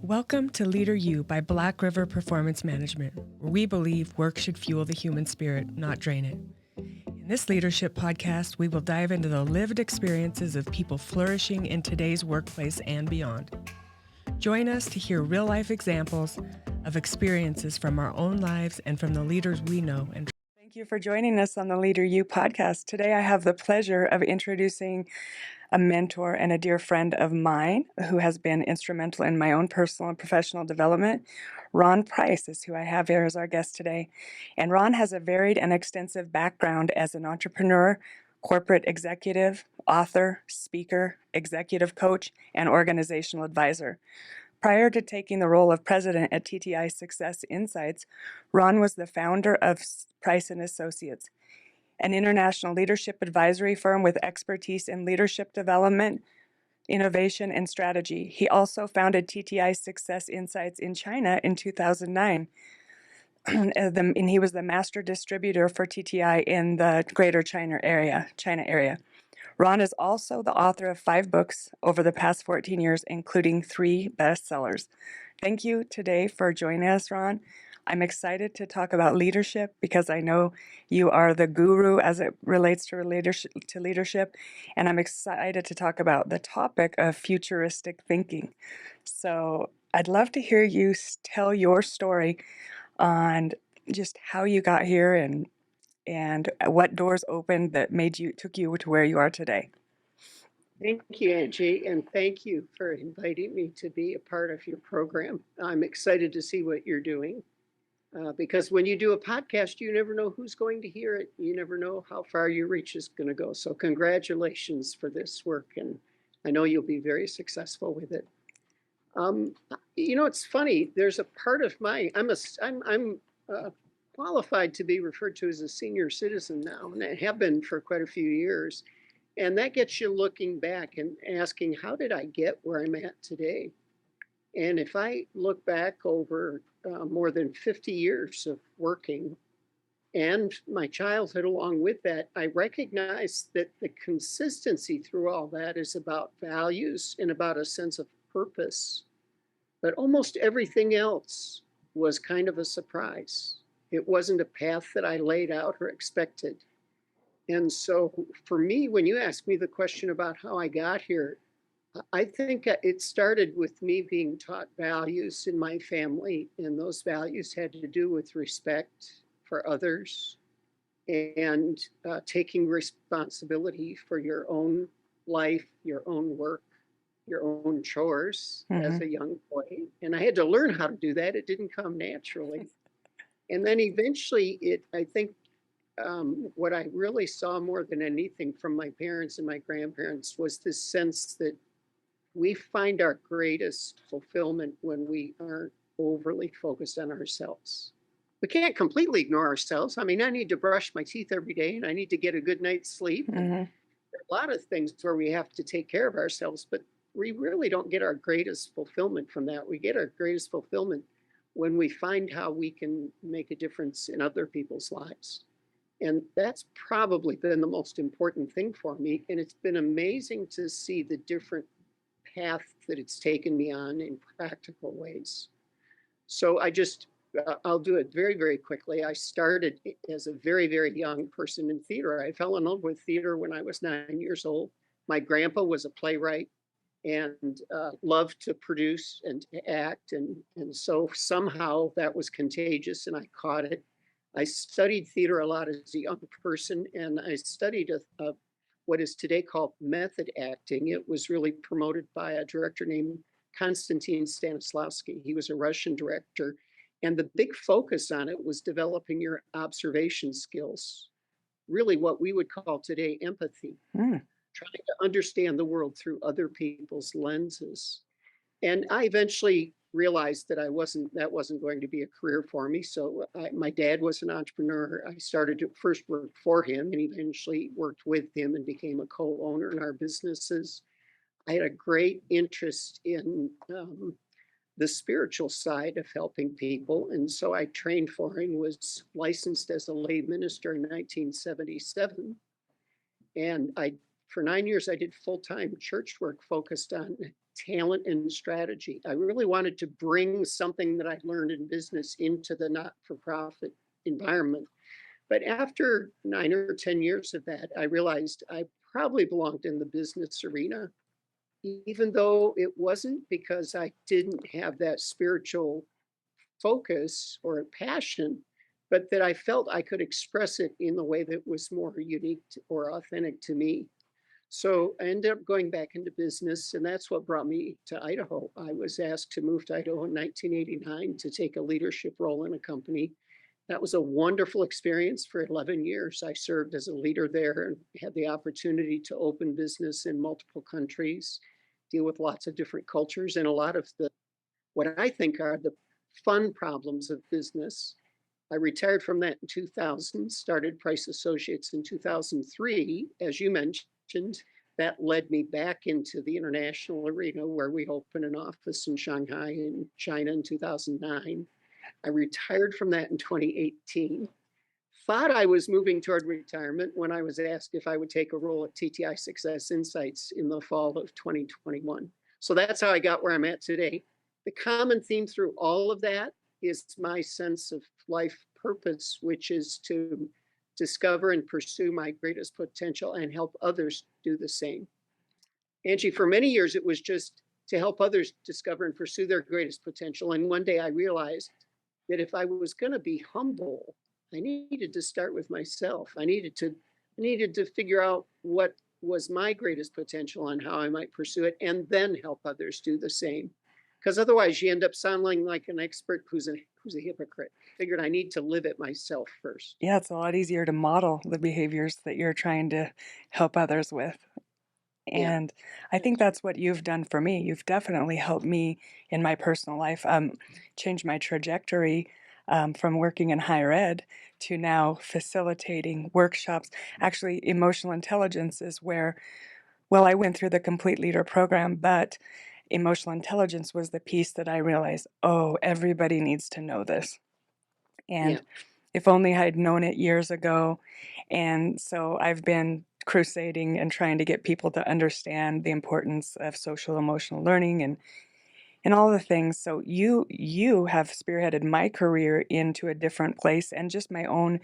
Welcome to Leader U by Black River Performance Management, where we believe work should fuel the human spirit, not drain it. In this leadership podcast, we will dive into the lived experiences of people flourishing in today's workplace and beyond. Join us to hear real-life examples of experiences from our own lives and from the leaders we know. And thank you for joining us on the Leader U podcast. Today, I have the pleasure of introducing a mentor and a dear friend of mine who has been instrumental in my own personal and professional development. Ron Price is who I have here as our guest today. And Ron has a varied and extensive background as an entrepreneur, corporate executive, author, speaker, executive coach, and organizational advisor. Prior to taking the role of president at TTI Success Insights, Ron was the founder of Price & Associates, an international leadership advisory firm with expertise in leadership development, innovation, and strategy. He also founded TTI Success Insights in China in 2009. And he was the master distributor for TTI in the greater China area. Ron is also the author of 5 books over the past 14 years, including 3 bestsellers. Thank you today for joining us, Ron. I'm excited to talk about leadership because I know you are the guru as it relates to leadership, and I'm excited to talk about the topic of futuristic thinking. So I'd love to hear you tell your story on just how you got here and what doors opened that took you to where you are today. Thank you, Angie, and thank you for inviting me to be a part of your program. I'm excited to see what you're doing. Because when you do a podcast, you never know who's going to hear it. You never know how far your reach is going to go. So congratulations for this work, and I know you'll be very successful with it. It's funny. There's a part of I'm qualified to be referred to as a senior citizen now, and I have been for quite a few years. And that gets you looking back and asking, how did I get where I'm at today? And if I look back over more than 50 years of working and my childhood along with that, I recognize that the consistency through all that is about values and about a sense of purpose. But almost everything else was kind of a surprise. It wasn't a path that I laid out or expected. And so for me, when you ask me the question about how I got here, I think it started with me being taught values in my family, and those values had to do with respect for others and taking responsibility for your own life, your own work, your own chores as a young boy. And I had to learn how to do that. It didn't come naturally. And then eventually, I think what I really saw more than anything from my parents and my grandparents was this sense that we find our greatest fulfillment when we aren't overly focused on ourselves. We can't completely ignore ourselves. I mean, I need to brush my teeth every day and I need to get a good night's sleep. There are a lot of things where we have to take care of ourselves, but we really don't get our greatest fulfillment from that. We get our greatest fulfillment when we find how we can make a difference in other people's lives. And that's probably been the most important thing for me. And it's been amazing to see the different path that it's taken me on in practical ways. So I'll do it very, very quickly. I started as a very, very young person in theater. I fell in love with theater when I was 9 years old. My grandpa was a playwright and loved to produce and to act. And so somehow that was contagious and I caught it. I studied theater a lot as a young person, and I studied what is today called method acting. It was really promoted by a director named Konstantin Stanislavski. He was a Russian director, and the big focus on it was developing your observation skills, really what we would call today empathy, trying to understand the world through other people's lenses. And I eventually realized that that wasn't going to be a career for me. So my dad was an entrepreneur. I started to first work for him and eventually worked with him and became a co-owner in our businesses. I had a great interest in the spiritual side of helping people. And so I trained for him, was licensed as a lay minister in 1977. And I for 9 years, I did full-time church work focused on talent and strategy. I really wanted to bring something that I learned in business into the not-for-profit environment. But after 9 or 10 years of that, I realized I probably belonged in the business arena, even though it wasn't because I didn't have that spiritual focus or passion, but that I felt I could express it in the way that was more unique or authentic to me. So I ended up going back into business, and that's what brought me to Idaho. I was asked to move to Idaho in 1989 to take a leadership role in a company. That was a wonderful experience. For 11 years. I served as a leader there and had the opportunity to open business in multiple countries, deal with lots of different cultures, and a lot of the what I think are the fun problems of business. I retired from that in 2000, started Price Associates in 2003. As you mentioned, that led me back into the international arena where we opened an office in Shanghai in China in 2009. I retired from that in 2018. Thought I was moving toward retirement when I was asked if I would take a role at TTI Success Insights in the fall of 2021. So that's how I got where I'm at today. The common theme through all of that is my sense of life purpose, which is to discover and pursue my greatest potential and help others do the same. Angie, for many years, it was just to help others discover and pursue their greatest potential. And one day I realized that if I was going to be humble, I needed to start with myself. I needed to figure out what was my greatest potential and how I might pursue it, and then help others do the same. Because otherwise, you end up sounding like an expert who's a hypocrite. Figured I need to live it myself first. Yeah, it's a lot easier to model the behaviors that you're trying to help others with. Yeah. And I think that's what you've done for me. You've definitely helped me in my personal life, change my trajectory from working in higher ed to now facilitating workshops. Actually, emotional intelligence is where, well, I went through the Complete Leader program, but emotional intelligence was the piece that I realized, oh, everybody needs to know this. Yeah. And if only I'd known it years ago. And so I've been crusading and trying to get people to understand the importance of social emotional learning and all the things. So you have spearheaded my career into a different place, and just my own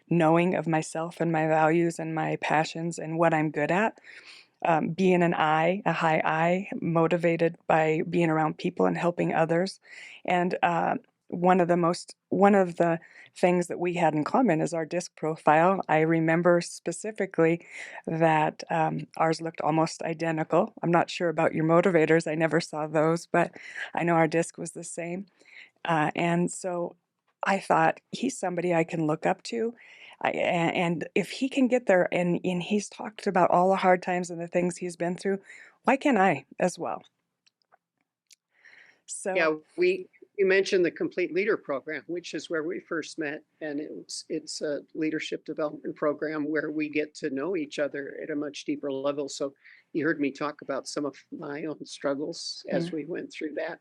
knowing of myself and my values and my passions and what I'm good at. Being a high I, motivated by being around people and helping others. And one of the things that we had in common is our disc profile. I remember specifically that ours looked almost identical. I'm not sure about your motivators. I never saw those, but I know our disc was the same. And so I thought, he's somebody I can look up to. And if he can get there, and he's talked about all the hard times and the things he's been through, why can't I as well? Yeah, So you mentioned the Complete Leader program, which is where we first met, and it's a leadership development program where we get to know each other at a much deeper level. So you heard me talk about some of my own struggles as we went through that.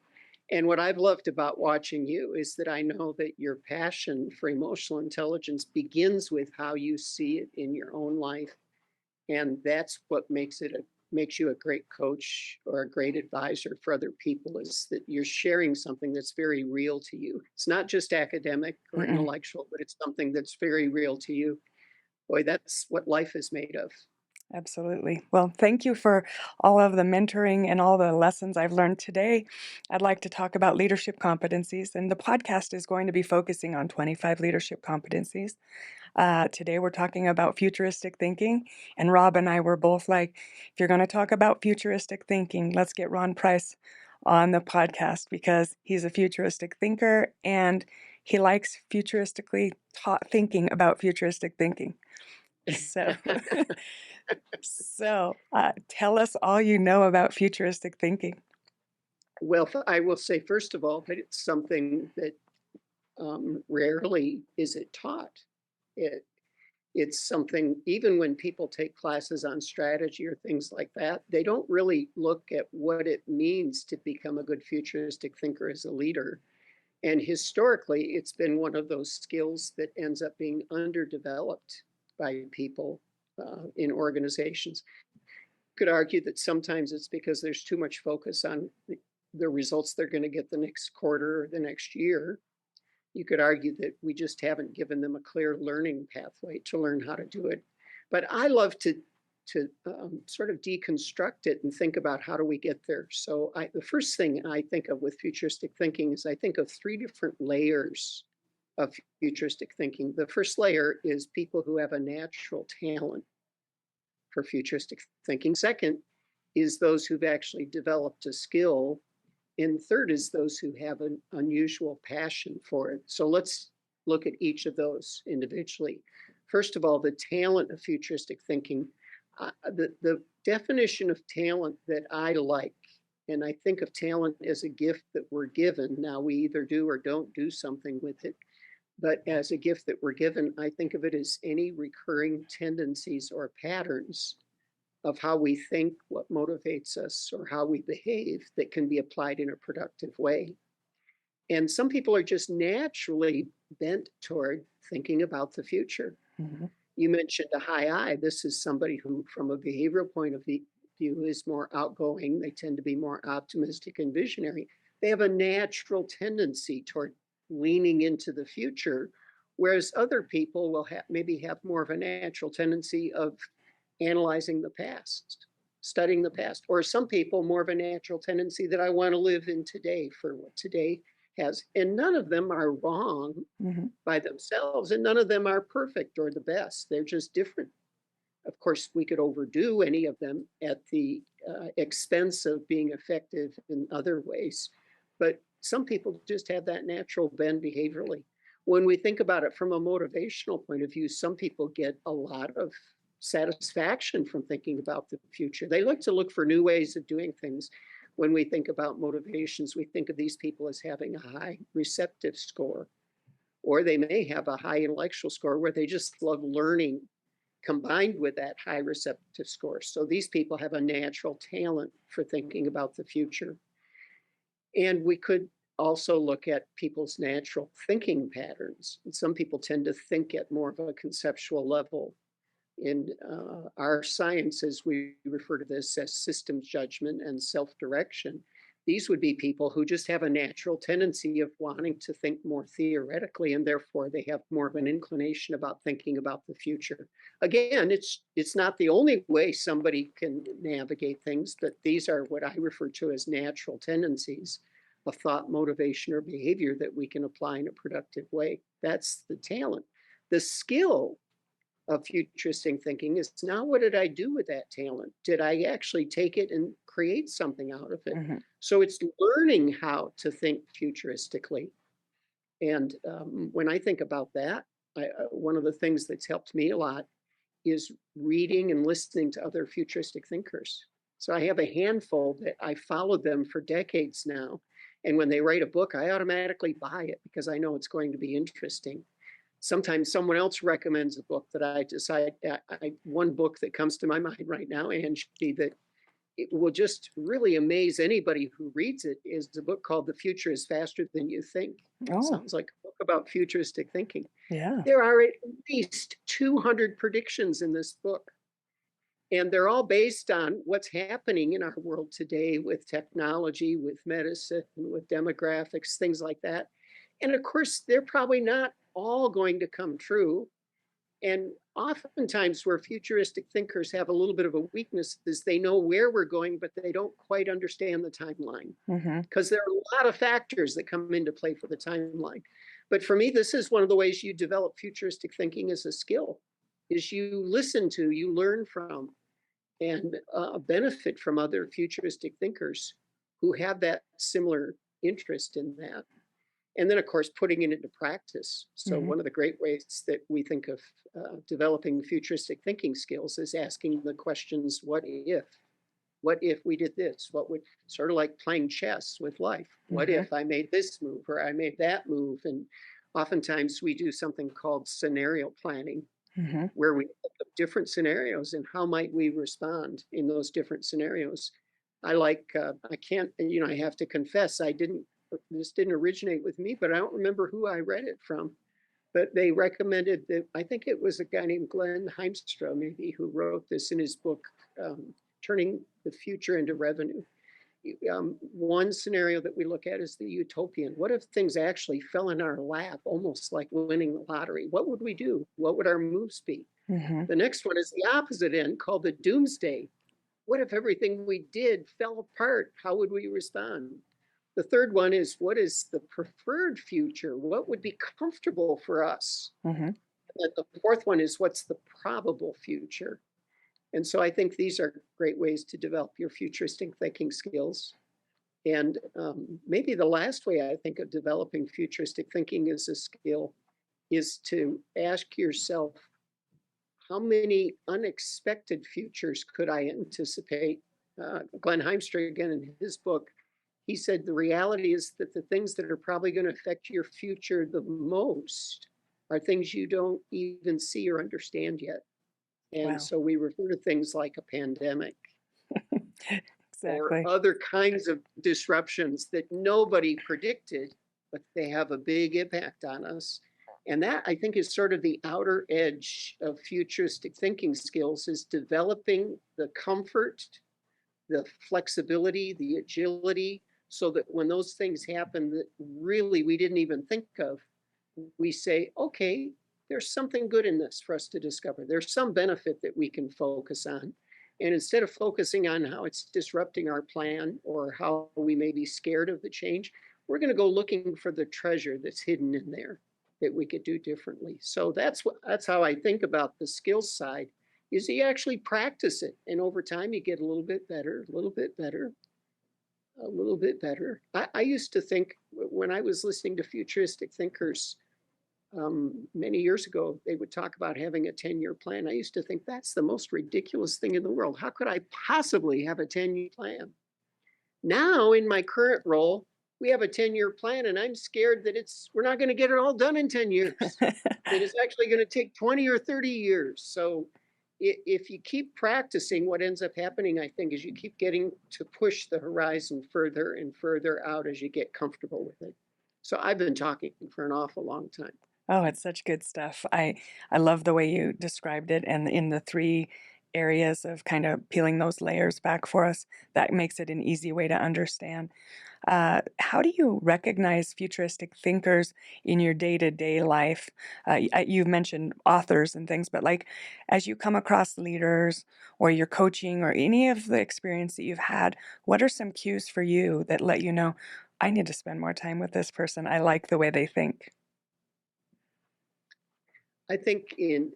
And what I've loved about watching you is that I know that your passion for emotional intelligence begins with how you see it in your own life. And that's what makes you a great coach or a great advisor for other people, is that you're sharing something that's very real to you. It's not just academic or intellectual, but it's something that's very real to you. Boy, that's what life is made of. absolutely. Well, thank you for all of the mentoring and all the lessons I've learned today. I'd like to talk about leadership competencies, and the podcast is going to be focusing on 25 leadership competencies. Today we're talking about futuristic thinking, and Rob and I were both like, if you're going to talk about futuristic thinking, let's get Ron Price on the podcast, because he's a futuristic thinker and he likes thinking about futuristic thinking. So, tell us all you know about futuristic thinking. Well, I will say, first of all, that it's something that rarely is it taught. It, it's something, even when people take classes on strategy or things like that, they don't really look at what it means to become a good futuristic thinker as a leader. And historically, it's been one of those skills that ends up being underdeveloped by people in organizations. could argue that sometimes it's because there's too much focus on the results they're going to get the next quarter or the next year. You could argue that we just haven't given them a clear learning pathway to learn how to do it. But I love to sort of deconstruct it and think about how do we get there. So the first thing I think of with futuristic thinking is I think of 3 different layers of futuristic thinking. The first layer is people who have a natural talent for futuristic thinking. Second is those who've actually developed a skill. And third is those who have an unusual passion for it. So let's look at each of those individually. First of all, the talent of futuristic thinking. The definition of talent that I like, and I think of talent as a gift that we're given. Now, we either do or don't do something with it. But as a gift that we're given, I think of it as any recurring tendencies or patterns of how we think, what motivates us, or how we behave that can be applied in a productive way. And some people are just naturally bent toward thinking about the future. Mm-hmm. You mentioned a high I. This is somebody who, from a behavioral point of view, is more outgoing. They tend to be more optimistic and visionary. They have a natural tendency toward leaning into the future, whereas other people will maybe have more of a natural tendency of analyzing the past, studying the past, or some people more of a natural tendency that I want to live in today for what today has. And none of them are wrong Mm-hmm. by themselves, and none of them are perfect or the best. They're just different. Of course, we could overdo any of them at the expense of being effective in other ways. But some people just have that natural bend behaviorally. When we think about it from a motivational point of view, some people get a lot of satisfaction from thinking about the future. They like to look for new ways of doing things. When we think about motivations, we think of these people as having a high receptive score, or they may have a high intellectual score where they just love learning combined with that high receptive score. So these people have a natural talent for thinking about the future. And we could also look at people's natural thinking patterns. And some people tend to think at more of a conceptual level. In our sciences, we refer to this as systems judgment and self-direction. These would be people who just have a natural tendency of wanting to think more theoretically, and therefore they have more of an inclination about thinking about the future. Again, it's not the only way somebody can navigate things, but these are what I refer to as natural tendencies of thought, motivation, or behavior that we can apply in a productive way. That's the talent. The skill of futuristic thinking is now, what did I do with that talent? Did I actually take it and create something out of it? Mm-hmm. So it's learning how to think futuristically. And when I think about that, one of the things that's helped me a lot is reading and listening to other futuristic thinkers. So I have a handful that I followed them for decades now. And when they write a book, I automatically buy it because I know it's going to be interesting. Sometimes someone else recommends a book that I decide, one book that comes to my mind right now, Angie, that it will just really amaze anybody who reads it, is a book called The Future is Faster Than You Think. Oh. Sounds like a book about futuristic thinking. Yeah. There are at least 200 predictions in this book. And they're all based on what's happening in our world today with technology, with medicine, with demographics, things like that. And of course, they're probably not all going to come true. And oftentimes where futuristic thinkers have a little bit of a weakness is they know where we're going, but they don't quite understand the timeline, because there are a lot of factors that come into play for the timeline. But for me, this is one of the ways you develop futuristic thinking as a skill, is you listen to, you learn from, and benefit from other futuristic thinkers who have that similar interest in that. And then, of course, putting it into practice. So one of the great ways that we think of developing futuristic thinking skills is asking the questions, what if? What if we did this? What would, sort of like playing chess with life. What if I made this move or I made that move? And oftentimes we do something called scenario planning, where we look at different scenarios and how might we respond in those different scenarios. I can't, I have to confess, this didn't originate with me, but I don't remember who I read it from. But they recommended that, I think it was a guy named Glenn Heimstra, maybe, who wrote this in his book, turning the future into revenue. One scenario that we look at is the utopian. What if things actually fell in our lap, almost like winning the lottery? What would we do? What would our moves be? Mm-hmm. The next one is the opposite end, called the doomsday. What if everything we did fell apart? How would we respond? The third one is, what is the preferred future? What would be comfortable for us? Mm-hmm. And the fourth one is, what's the probable future? And so I think these are great ways to develop your futuristic thinking skills. And maybe the last way I think of developing futuristic thinking as a skill is to ask yourself, how many unexpected futures could I anticipate? Glenn Heimstra, again, in his book, he said the reality is that the things that are probably going to affect your future the most are things you don't even see or understand yet. And Wow. so we refer to things like a pandemic or Exactly. other kinds of disruptions that nobody predicted, but they have a big impact on us. And that, I think, is sort of the outer edge of futuristic thinking skills, is developing the comfort, the flexibility, the agility, so that when those things happen that really we didn't even think of, we say, okay, there's something good in this for us to discover. There's some benefit that we can focus on. And instead of focusing on how it's disrupting our plan or how we may be scared of the change, we're going to go looking for the treasure that's hidden in there that we could do differently. So that's how I think about the skills side, is you actually practice it. And over time, you get a little bit better, a little bit better, a little bit better. I used to think, when I was listening to futuristic thinkers many years ago, they would talk about having a 10-year plan. I used to think that's the most ridiculous thing in the world. How could I possibly have a 10-year plan? Now, in my current role, we have a 10-year plan, and I'm scared that we're not going to get it all done in 10 years. That it's actually going to take 20 or 30 years. So if you keep practicing, what ends up happening, I think, is you keep getting to push the horizon further and further out as you get comfortable with it. So I've been talking for an awful long time. Oh, it's such good stuff. I love the way you described it, and in the three areas of kind of peeling those layers back for us, that makes it an easy way to understand. How do you recognize futuristic thinkers in your day-to-day life? You've mentioned authors and things, but like as you come across leaders or you're coaching or any of the experience that you've had, what are some cues for you that let you know, I need to spend more time with this person? I like the way they think. I think in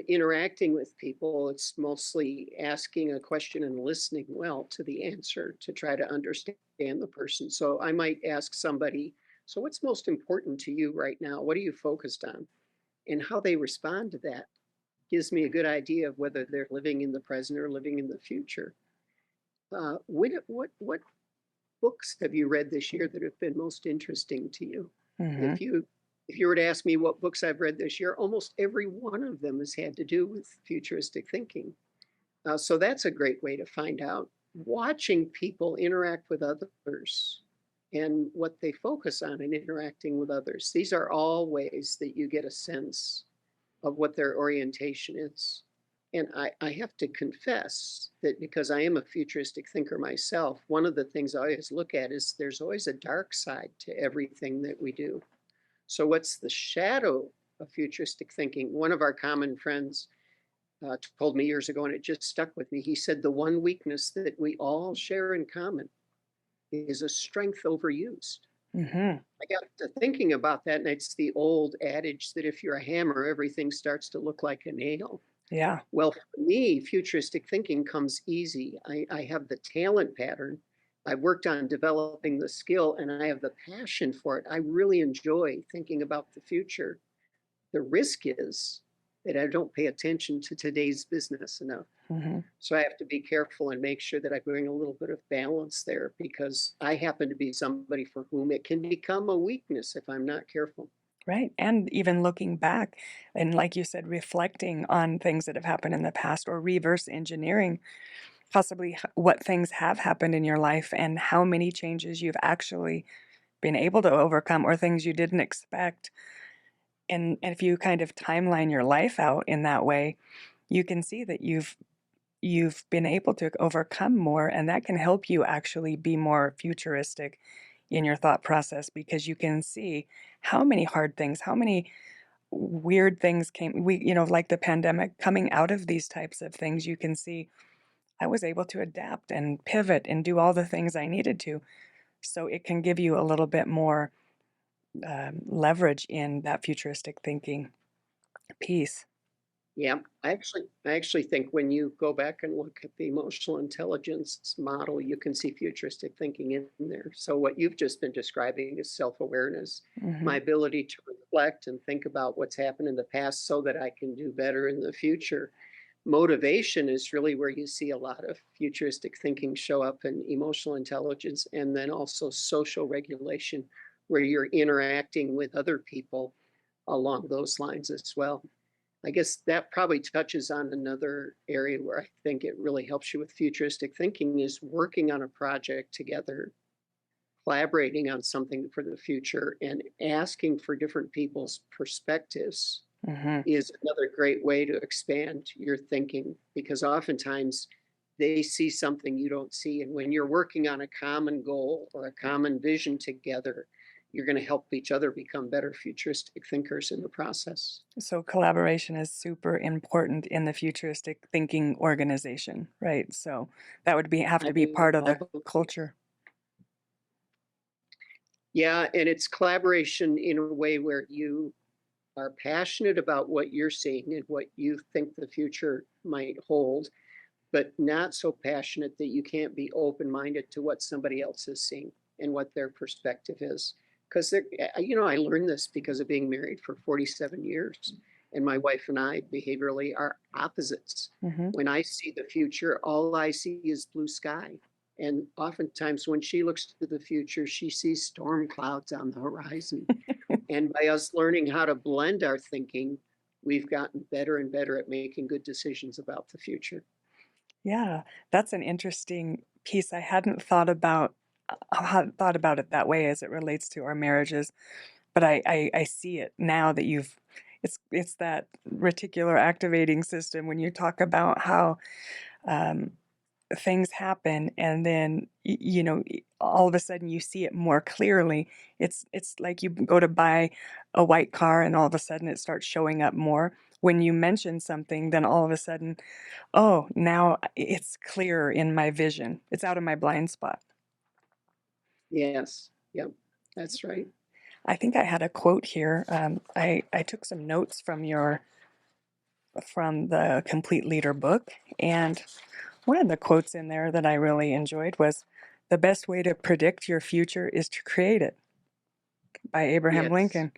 interacting with people, it's mostly asking a question and listening well to the answer to try to understand the person. So I might ask somebody, so what's most important to you right now? What are you focused on? And how they respond to that gives me a good idea of whether they're living in the present or living in the future. What books have you read this year that have been most interesting to you? Mm-hmm. If you were to ask me what books I've read this year, almost every one of them has had to do with futuristic thinking. So that's a great way to find out. Watching people interact with others and what they focus on in interacting with others. These are all ways that you get a sense of what their orientation is. And I have to confess that because I am a futuristic thinker myself, one of the things I always look at is there's always a dark side to everything that we do. So what's the shadow of futuristic thinking? One of our common friends told me years ago, and it just stuck with me. He said the one weakness that we all share in common is a strength overused. Mm-hmm. I got to thinking about that, and it's the old adage that if you're a hammer, everything starts to look like a nail. Yeah. Well, for me, futuristic thinking comes easy. I have the talent pattern. I worked on developing the skill, and I have the passion for it. I really enjoy thinking about the future. The risk is that I don't pay attention to today's business enough. Mm-hmm. So I have to be careful and make sure that I bring a little bit of balance there, because I happen to be somebody for whom it can become a weakness if I'm not careful. Right. And even looking back and, like you said, reflecting on things that have happened in the past or reverse engineering possibly what things have happened in your life and how many changes you've actually been able to overcome or things you didn't expect. And if you kind of timeline your life out in that way, you can see that you've been able to overcome more, and that can help you actually be more futuristic in your thought process because you can see how many hard things, how many weird things came, like the pandemic, coming out of these types of things. You can see I was able to adapt and pivot and do all the things I needed to. So it can give you a little bit more leverage in that futuristic thinking piece. Yeah, I actually think when you go back and look at the emotional intelligence model, you can see futuristic thinking in there. So what you've just been describing is self-awareness, Hmm. my ability to reflect and think about what's happened in the past so that I can do better in the future. Motivation is really where you see a lot of futuristic thinking show up in emotional intelligence, and then also social regulation, where you're interacting with other people along those lines as well. I guess that probably touches on another area where I think it really helps you with futuristic thinking is working on a project together, collaborating on something for the future, and asking for different people's perspectives Hmm. is another great way to expand your thinking, because oftentimes they see something you don't see. And when you're working on a common goal or a common vision together, you're going to help each other become better futuristic thinkers in the process. So collaboration is super important in the futuristic thinking organization, right? So that would have to be part of I the believe. culture. Yeah, and it's collaboration in a way where you are passionate about what you're seeing and what you think the future might hold, but not so passionate that you can't be open-minded to what somebody else is seeing and what their perspective is. Because I learned this because of being married for 47 years, and my wife and I behaviorally are opposites. Hmm. When I see the future, all I see is blue sky. And oftentimes, when she looks to the future, she sees storm clouds on the horizon. And by us learning how to blend our thinking, we've gotten better and better at making good decisions about the future. Yeah, that's an interesting piece. I hadn't thought about it that way as it relates to our marriages, but I see it now that it's that reticular activating system when you talk about how um, things happen and then all of a sudden you see it more clearly. It's like you go to buy a white car and all of a sudden it starts showing up more when you mention something, then all of a sudden, oh, now it's clearer in my vision, it's out of my blind spot. Yes. Yep. That's right. I think I had a quote here. I took some notes from the Complete Leader book, and one of the quotes in there that I really enjoyed was, "The best way to predict your future is to create it," by Abraham Yes. Lincoln.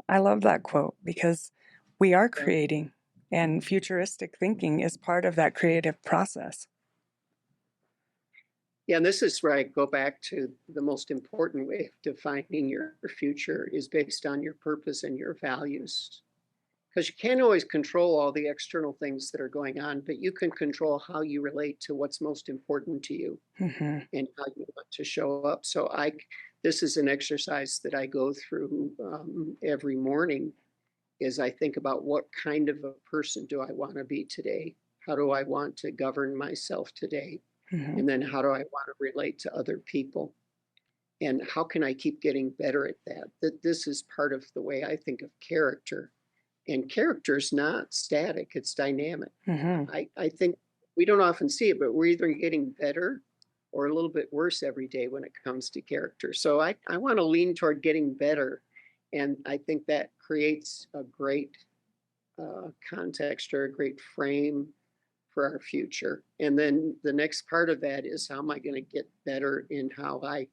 I love that quote because we are Yeah. creating, and futuristic thinking is part of that creative process. Yeah. And this is where I go back to the most important way of defining your future is based on your purpose and your values. Because you can't always control all the external things that are going on, but you can control how you relate to what's most important to you Hmm. and how you want to show up. So this is an exercise that I go through every morning. Is I think about what kind of a person do I want to be today? How do I want to govern myself today? Hmm. And then how do I want to relate to other people? And how can I keep getting better at that? That this is part of the way I think of character. And character is not static, it's dynamic. Hmm. I think we don't often see it, but we're either getting better or a little bit worse every day when it comes to character. So I want to lean toward getting better. And I think that creates a great context or a great frame for our future. And then the next part of that is how am I going to get better in how I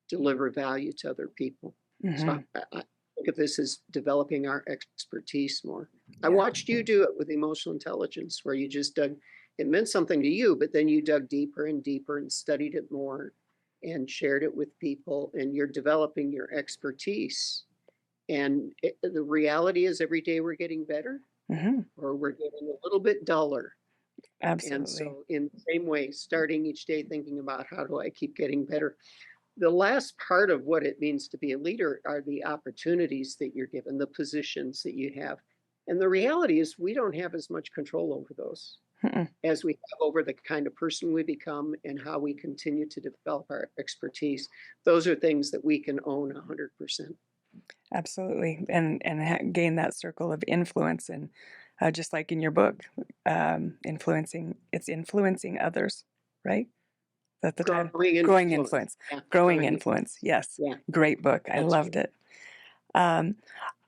deliver value to other people? So Hmm. I think of this as developing our expertise more. I Yeah. watched you do it with emotional intelligence, where you just dug, it meant something to you, but then you dug deeper and deeper and studied it more and shared it with people, and you're developing your expertise. And the reality is every day we're getting better Hmm. or we're getting a little bit duller. And Absolutely. so, in the same way, starting each day thinking about how do I keep getting better. The last part of what it means to be a leader are the opportunities that you're given, the positions that you have. And the reality is, we don't have as much control over those. Mm-mm. as we have over the kind of person we become and how we continue to develop our expertise. Those are things that we can own 100%. Absolutely. And gain that circle of influence. And just like in your book, influencing others, right? That's the title. Growing Growing influence. influence. Yeah, Growing influence. Yes. Yeah, Great book. I that's loved right. it. Um,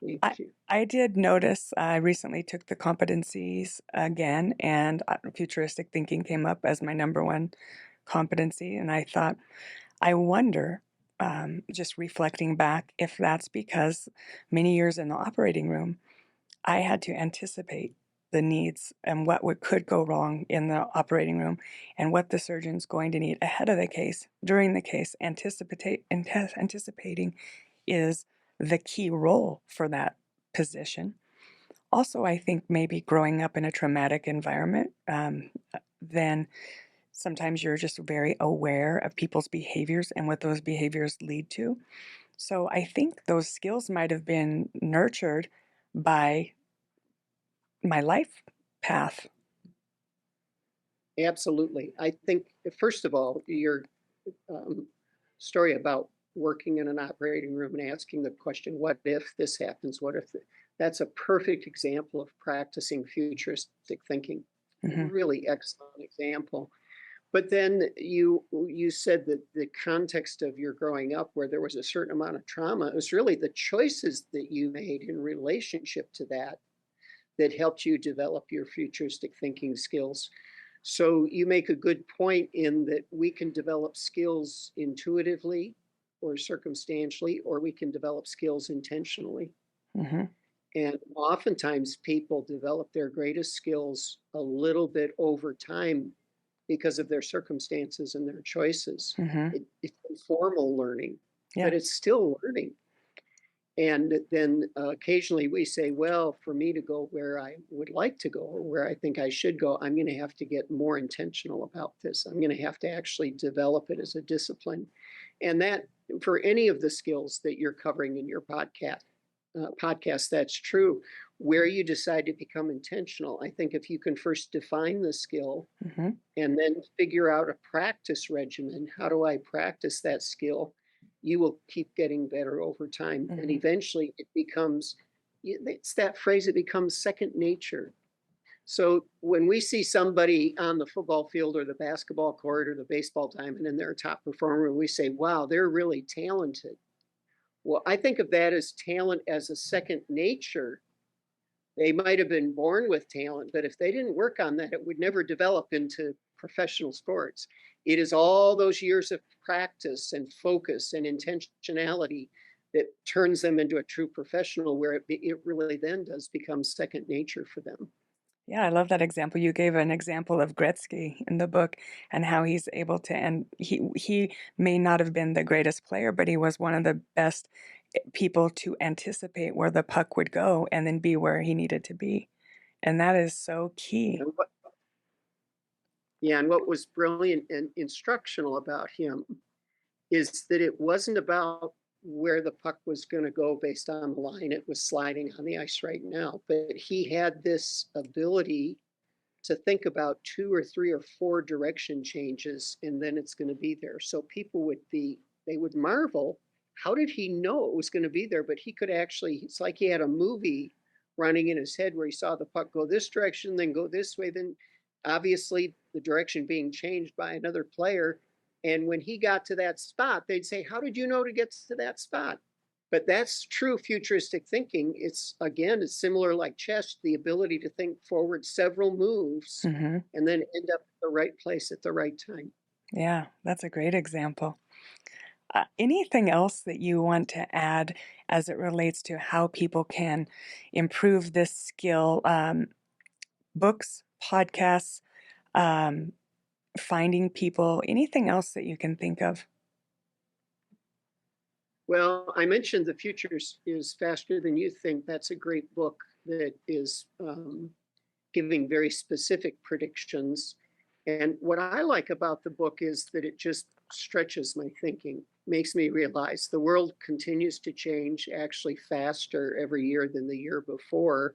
I, Thank you. I did notice I recently took the competencies again, and futuristic thinking came up as my number one competency. And I thought, I wonder, just reflecting back, if that's because many years in the operating room, I had to anticipate the needs and what could go wrong in the operating room and what the surgeon's going to need ahead of the case, during the case. Anticipating is the key role for that position. Also, I think maybe growing up in a traumatic environment, then sometimes you're just very aware of people's behaviors and what those behaviors lead to. So I think those skills might have been nurtured by my life path. Absolutely. I think, first of all, your story about working in an operating room and asking the question, what if this happens? What if that's a perfect example of practicing futuristic thinking. Mm-hmm. Really excellent example. But then you said that the context of your growing up, where there was a certain amount of trauma, it was really the choices that you made in relationship to that that helped you develop your futuristic thinking skills. So you make a good point in that we can develop skills intuitively or circumstantially, or we can develop skills intentionally. Mm-hmm. And oftentimes people develop their greatest skills a little bit over time because of their circumstances and their choices. Mm-hmm. It's informal learning, Yeah. but it's still learning. And then occasionally we say, well, for me to go where I would like to go or where I think I should go, I'm going to have to get more intentional about this. I'm going to have to actually develop it as a discipline. And that, for any of the skills that you're covering in your podcast, that's true. Where you decide to become intentional, I think if you can first define the skill Mm-hmm. and then figure out a practice regimen, how do I practice that skill? You will keep getting better over time. Mm-hmm. And eventually it becomes, it's that phrase, it becomes second nature. So when we see somebody on the football field or the basketball court or the baseball diamond and they're a top performer, we say, wow, they're really talented. Well, I think of that as talent as a second nature. They might have been born with talent, but if they didn't work on that, it would never develop into professional sports. It is all those years of practice and focus and intentionality that turns them into a true professional, where it really then does become second nature for them. Yeah, I love that example. You gave an example of Gretzky in the book and how he's able to, and he may not have been the greatest player, but he was one of the best people to anticipate where the puck would go and then be where he needed to be. And that is so key. And what was brilliant and instructional about him is that it wasn't about where the puck was going to go based on the line it was sliding on the ice right now, but he had this ability to think about 2 or 3 or 4 direction changes, and then it's going to be there. So people they would marvel, how did he know it was going to be there? But he could actually, it's like he had a movie running in his head where he saw the puck go this direction, then go this way, then obviously the direction being changed by another player. And when he got to that spot, they'd say, how did you know to get to that spot? But that's true futuristic thinking. It's, again, it's similar like chess, the ability to think forward several moves Mm-hmm. and then end up at the right place at the right time. Yeah, that's a great example. Anything else that you want to add as it relates to how people can improve this skill? Books, podcasts, um, finding people, anything else that you can think of? Well, I mentioned The Future is Faster Than You Think. That's a great book that is giving very specific predictions. And what I like about the book is that it just stretches my thinking, makes me realize the world continues to change actually faster every year than the year before.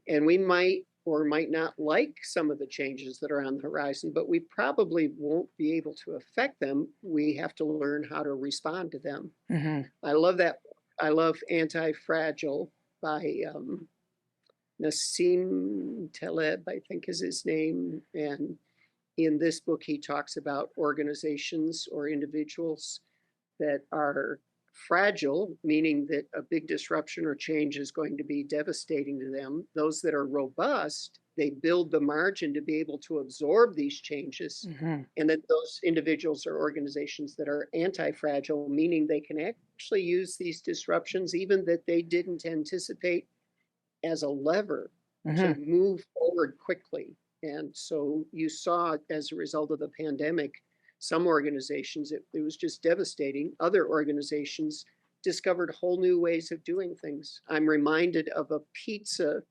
And we might or might not like some of the changes that are on the horizon, but we probably won't be able to affect them. We have to learn how to respond to them. Mm-hmm. I love that. I love Anti-Fragile by Nassim Taleb, I think is his name. And in this book, he talks about organizations or individuals that are fragile, meaning that a big disruption or change is going to be devastating to them. Those that are robust, they build the margin to be able to absorb these changes. Mm-hmm. And that those individuals or organizations that are anti-fragile, meaning they can actually use these disruptions, even that they didn't anticipate, as a lever to Mm-hmm. move forward quickly. And so you saw, as a result of the pandemic, some organizations, it was just devastating. Other organizations discovered whole new ways of doing things. I'm reminded of a pizza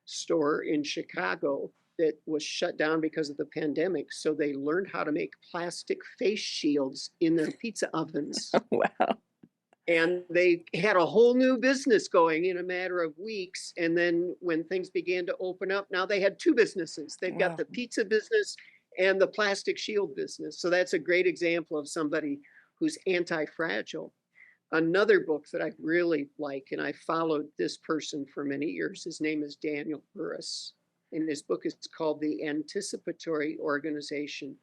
store in Chicago that was shut down because of the pandemic. So they learned how to make plastic face shields in their pizza ovens. Wow. And they had a whole new business going in a matter of weeks. And then when things began to open up, now they had two businesses. They've got Wow. the pizza business and the plastic shield business. So that's a great example of somebody who's anti-fragile. Another book that I really like, and I followed this person for many years, his name is Daniel Burris. And his book is called The Anticipatory Organization.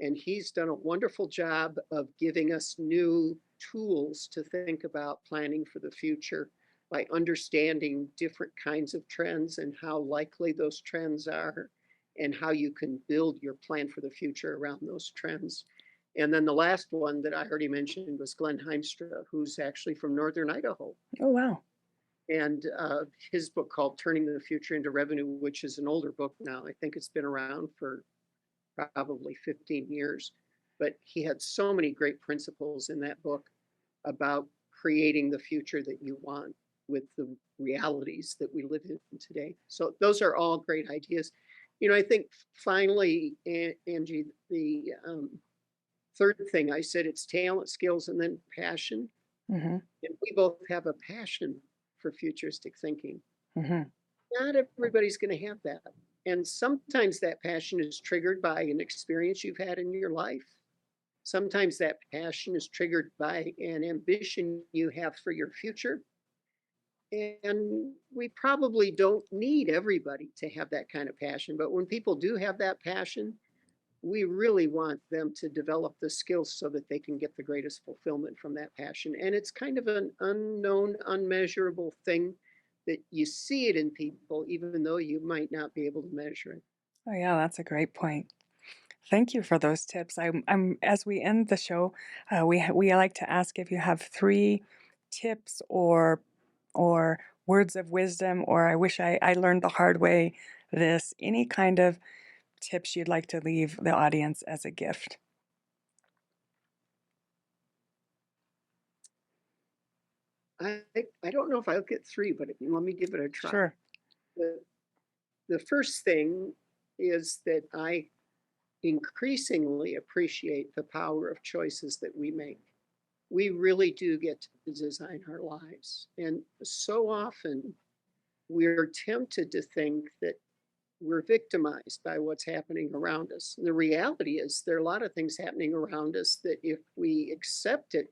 And he's done a wonderful job of giving us new tools to think about planning for the future by understanding different kinds of trends and how likely those trends are and how you can build your plan for the future around those trends. And then the last one that I already mentioned was Glenn Heimstra, who's actually from Northern Idaho. Oh, wow. And his book called Turning the Future into Revenue, which is an older book now. I think it's been around for probably 15 years, but he had so many great principles in that book about creating the future that you want with the realities that we live in today. So those are all great ideas. I think finally, Angie, the third thing I said, it's talent, skills, and then passion. Mm-hmm. And we both have a passion for futuristic thinking. Mm-hmm. Not everybody's going to have that. And sometimes that passion is triggered by an experience you've had in your life. Sometimes that passion is triggered by an ambition you have for your future. And we probably don't need everybody to have that kind of passion. But when people do have that passion, we really want them to develop the skills so that they can get the greatest fulfillment from that passion. And it's kind of an unknown, unmeasurable thing that you see it in people, even though you might not be able to measure it. Oh, yeah, that's a great point. Thank you for those tips. I'm as we end the show, we like to ask if you have 3 tips or words of wisdom, or I wish I learned the hard way. Any kind of tips you'd like to leave the audience as a gift. I don't know if I'll get 3, but let me give it a try. Sure. The first thing is that I increasingly appreciate the power of choices that we make. We really do get to design our lives. And so often we're tempted to think that we're victimized by what's happening around us. And the reality is there are a lot of things happening around us that if we accept it,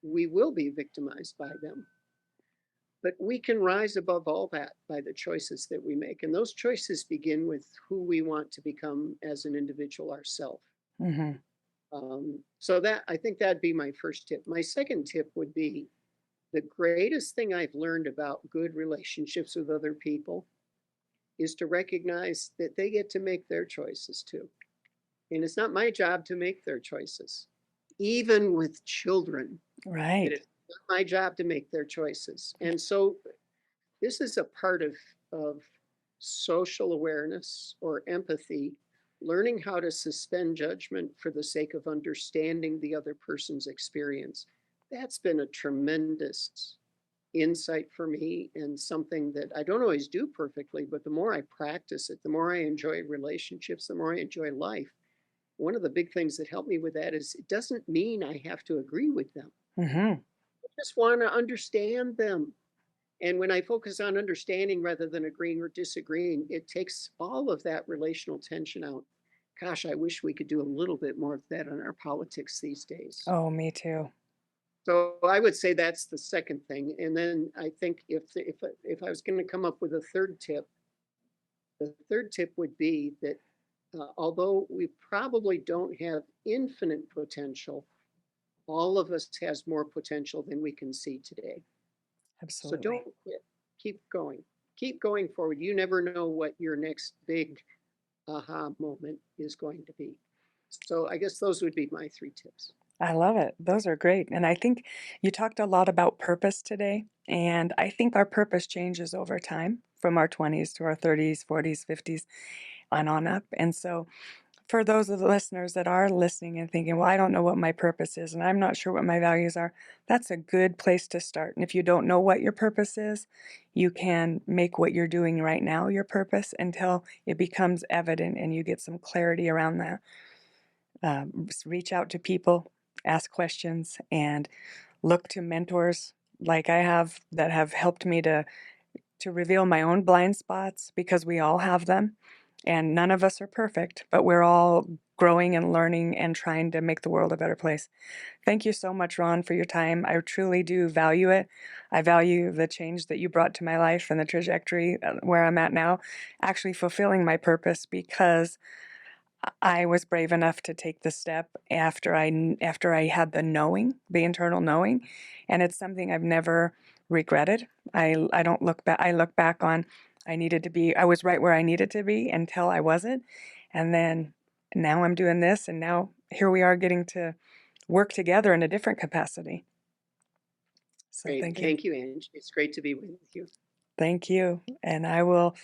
we will be victimized by them. But we can rise above all that by the choices that we make. And those choices begin with who we want to become as an individual ourselves. Mm-hmm. So that, I think that'd be my first tip. My second tip would be the greatest thing I've learned about good relationships with other people is to recognize that they get to make their choices too. And it's not my job to make their choices, even with children. Right. It's not my job to make their choices. And so this is a part of social awareness or empathy, learning how to suspend judgment for the sake of understanding the other person's experience. That's been a tremendous insight for me, and something that I don't always do perfectly, but the more I practice it, the more I enjoy relationships, the more I enjoy life. One of the big things that helped me with that is it doesn't mean I have to agree with them. Mm-hmm. I just want to understand them. And when I focus on understanding rather than agreeing or disagreeing, it takes all of that relational tension out. Gosh, I wish we could do a little bit more of that in our politics these days. Oh, me too. So I would say that's the second thing. And then I think if I was going to come up with a third tip, the third tip would be that although we probably don't have infinite potential, all of us has more potential than we can see today. So Absolutely. don't quit. Keep going. Keep going forward. You never know what your next big aha moment is going to be. So I guess those would be my 3 tips. I love it. Those are great. And I think you talked a lot about purpose today. And I think our purpose changes over time from our 20s to our 30s, 40s, 50s, and on up. And so, for those of the listeners that are listening and thinking, well, I don't know what my purpose is and I'm not sure what my values are, that's a good place to start. And if you don't know what your purpose is, you can make what you're doing right now your purpose until it becomes evident and you get some clarity around that. Reach out to people, ask questions, and look to mentors like I have that have helped me to reveal my own blind spots, because we all have them and none of us are perfect, but we're all growing and learning and trying to make the world a better place. Thank you so much, Ron, for your time. I truly do value it. I value the change that you brought to my life and the trajectory where I'm at now, actually fulfilling my purpose, because I was brave enough to take the step after I had the knowing, the internal knowing, and it's something I've never regretted. I don't look back. I look back on, I was right where I needed to be until I wasn't, and then now I'm doing this, and now here we are getting to work together in a different capacity. So Great. thank you. Thank you, Ange. It's great to be with you. Thank you, and I will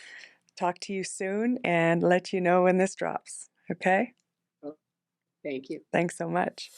talk to you soon and let you know when this drops. Okay? Oh, thank you. Thanks so much.